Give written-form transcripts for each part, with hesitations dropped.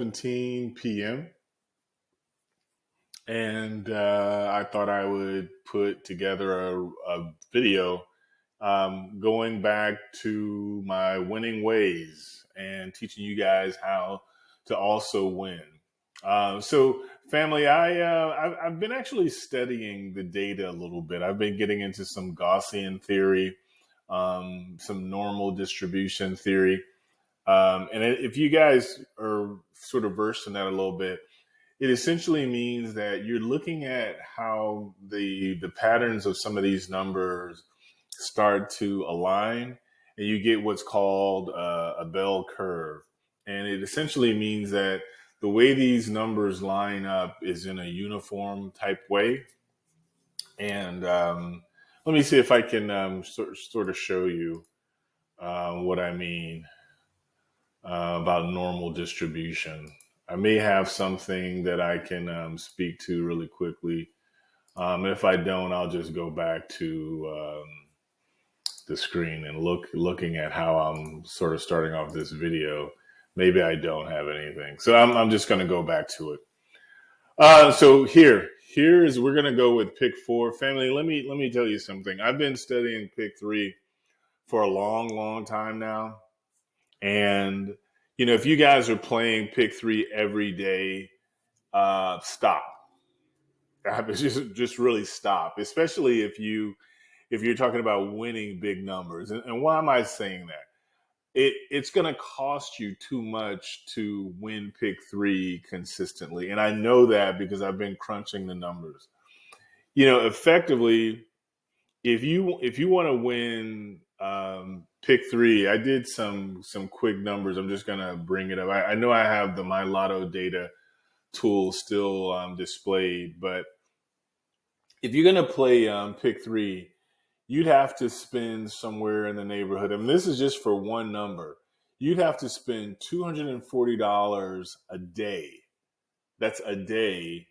17 p.m. and I thought I would put together a video going back to my winning ways and teaching you guys how to also win. So, family, I've been actually studying the data a little bit. I've been getting into some Gaussian theory, some normal distribution theory. If you guys are sort of versed in that a little bit, it essentially means that you're looking at how the patterns of some of these numbers start to align, and you get what's called a bell curve. And it essentially means that the way these numbers line up is in a uniform type way. And let me see if I can sort of show you what I mean about normal distribution. I may have something that I can speak to really quickly. If I don't, I'll just go back to the screen and looking at how I'm sort of starting off this video. Maybe I don't have anything, so I'm just going to go back to it. So here's we're going to go with pick four. Family, let me tell you something. I've been studying pick three for a long time now. And, if you guys are playing pick three every day, stop. Just really stop, especially if you're talking about winning big numbers. And why am I saying that? It's going to cost you too much to win pick three consistently. And I know that because I've been crunching the numbers. Effectively, if you want to win pick three, I did some quick numbers. I'm just gonna bring it up. I know I have the My Lotto data tool still displayed, but if you're gonna play pick three, you'd have to spend somewhere in the neighborhood. And this is just for one number. You'd have to spend $240 a day. That's a day,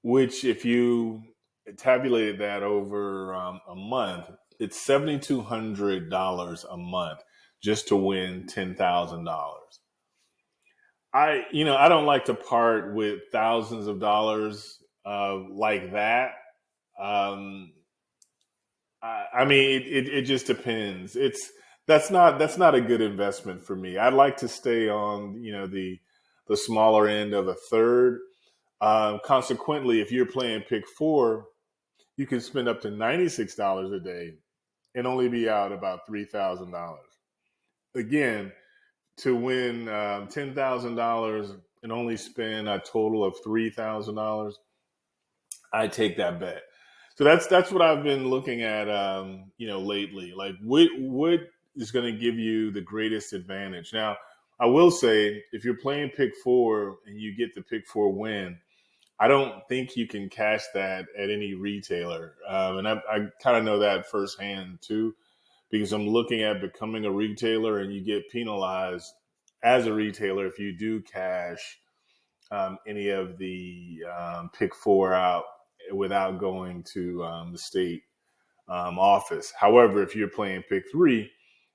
which if you tabulated that over a month, it's $7,200 a month just to win $10,000. I don't like to part with thousands of dollars like that. Um, I mean, it just depends. That's not a good investment for me. I'd like to stay on the smaller end of a third. Consequently, if you're playing pick four, you can spend up to $96 a day and only be out about $3,000. Again, to win $10,000 and only spend a total of $3,000, I take that bet. So that's what I've been looking at, lately. Like, what is going to give you the greatest advantage? Now, I will say, if you're playing pick four and you get the pick four win, I don't think you can cash that at any retailer. And I kind of know that firsthand too, because I'm looking at becoming a retailer, and you get penalized as a retailer if you do cash any of the pick four out without going to the state office. However, if you're playing pick three,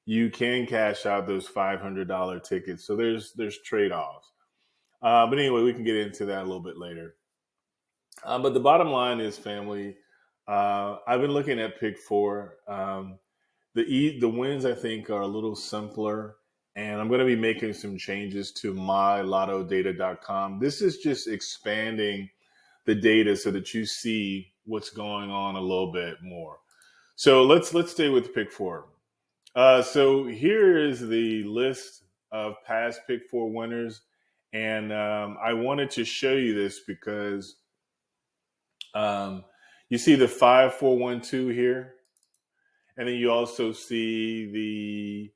you can cash out those $500 tickets. So there's trade-offs. But anyway, we can get into that a little bit later. But the bottom line is, family, I've been looking at pick four. The wins, I think, are a little simpler, and I'm going to be making some changes to mylottodata.com. This is just expanding the data so that you see what's going on a little bit more. So let's stay with pick four. So here is the list of past pick four winners, and I wanted to show you this because you see the 5412 here, and then you also see the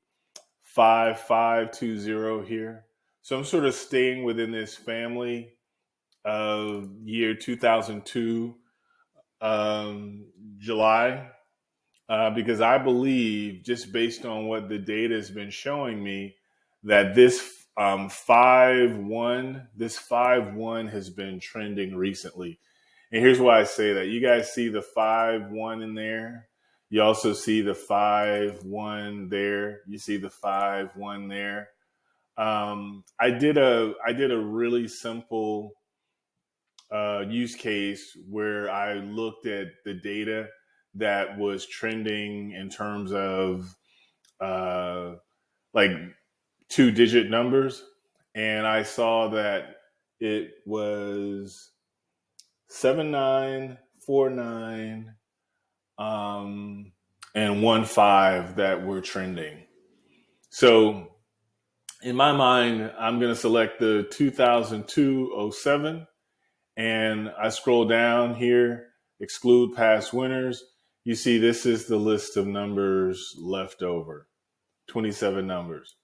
5520 here. So I'm sort of staying within this family of year 2002, July, because I believe, just based on what the data has been showing me, that this 5-1 has been trending recently. And here's why I say that. You guys see the 5-1 in there. You also see the 5-1 there. You see the 5-1 there. I did a really simple use case where I looked at the data that was trending in terms of uh, like 2-digit numbers, and I saw that it was 7949 um, and 15 that were trending. So in my mind, I'm going to select the 2002-07, and I scroll down here, exclude past winners. You see, this is the list of numbers left over, 27 numbers.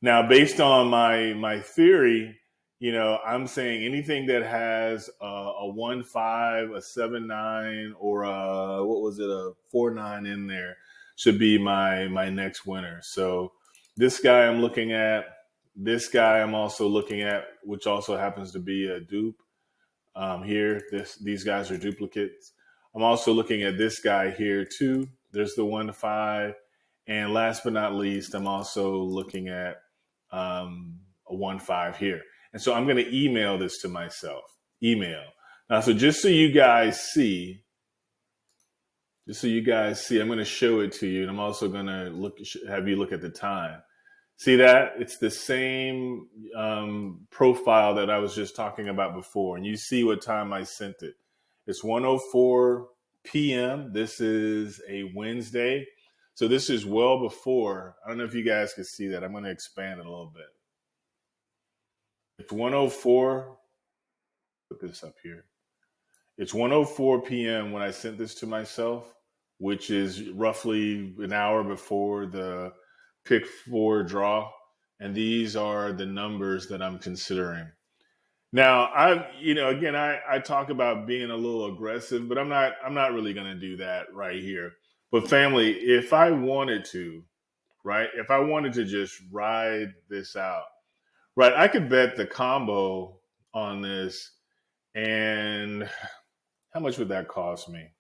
Now, based on my theory, I'm saying anything that has a 15, a 79, or a what was it, a 49 in there should be my next winner. So this guy I'm looking at, this guy I'm also looking at, which also happens to be a dupe. Here, these guys are duplicates. I'm also looking at this guy here too. There's the 1 to 5, and last but not least, I'm also looking at a 1 5 here. And so I'm going to email this to myself. Email. Now, so just so you guys see, I'm going to show it to you, and I'm also going to have you look at the time. See that? It's the same profile that I was just talking about before. And you see what time I sent it. It's 1:04 p.m. This is a Wednesday. So this is well before. I don't know if you guys can see that. I'm going to expand it a little bit. It's 1:04. Put this up here. It's 1:04 p.m. when I sent this to myself, which is roughly an hour before the pick 4 draw, and these are the numbers that I'm considering. Now, I talk about being a little aggressive, but I'm not really going to do that right here. But family, if I wanted to, right? If I wanted to just ride this out, right? I could bet the combo on this, and how much would that cost me?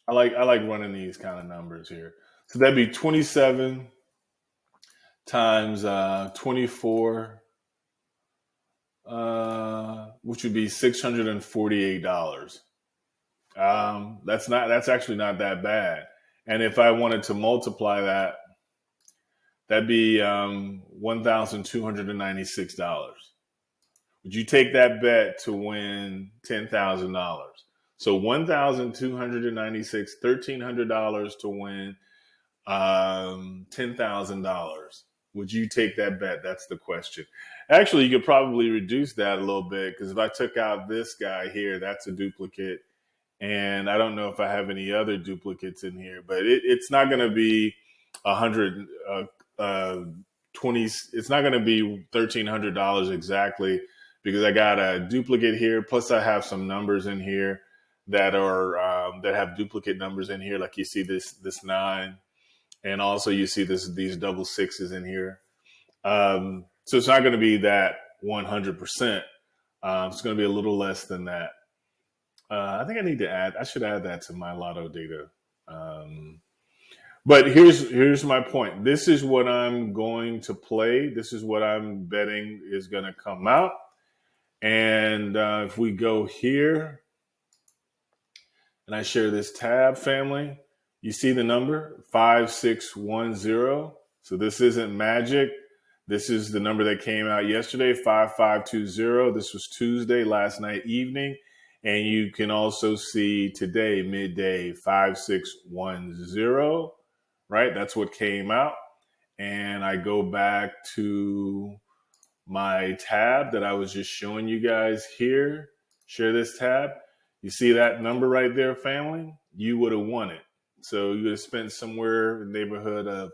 I like running these kind of numbers here. So that'd be 27 times 24, which would be $648. That's actually not that bad. And if I wanted to multiply that, that'd be $1,296. Would you take that bet to win $10,000? So 1,296, $1,300 to win $10,000. Would you take that bet? That's the question. Actually, you could probably reduce that a little bit, because if I took out this guy here, that's a duplicate. And I don't know if I have any other duplicates in here, but it's not going to be 100, 20. It's not going to be $1,300 exactly, because I got a duplicate here. Plus, I have some numbers in here that are that have duplicate numbers in here. Like you see this 9, and also you see these double sixes in here. So it's not going to be that 100%. It's going to be a little less than that. I think I should add that to my lotto data. But here's my point. This is what I'm going to play. This is what I'm betting is going to come out. And if we go here and I share this tab, family, you see the number 5610. So this isn't magic. This is the number that came out yesterday, 5520. This was Tuesday, last night evening. And you can also see today, midday, 5610, right? That's what came out. And I go back to my tab that I was just showing you guys here. Share this tab. You see that number right there, family? You would have won it. So you would have spent somewhere in the neighborhood of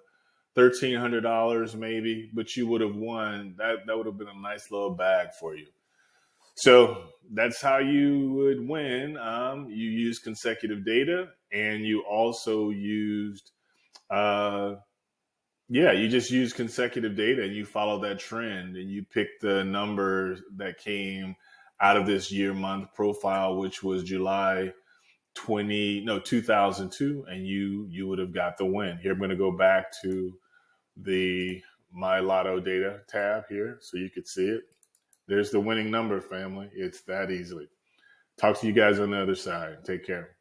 $1,300 maybe, but you would have won. That would have been a nice little bag for you. So that's how you would win. You use consecutive data, and you also used, you just use consecutive data, and you follow that trend, and you pick the number that came out of this year-month profile, which was July 2002, and you would have got the win. Here, I'm going to go back to my lotto data tab here so you could see it. There's the winning number, family. It's that easily. Talk to you guys on the other side. Take care.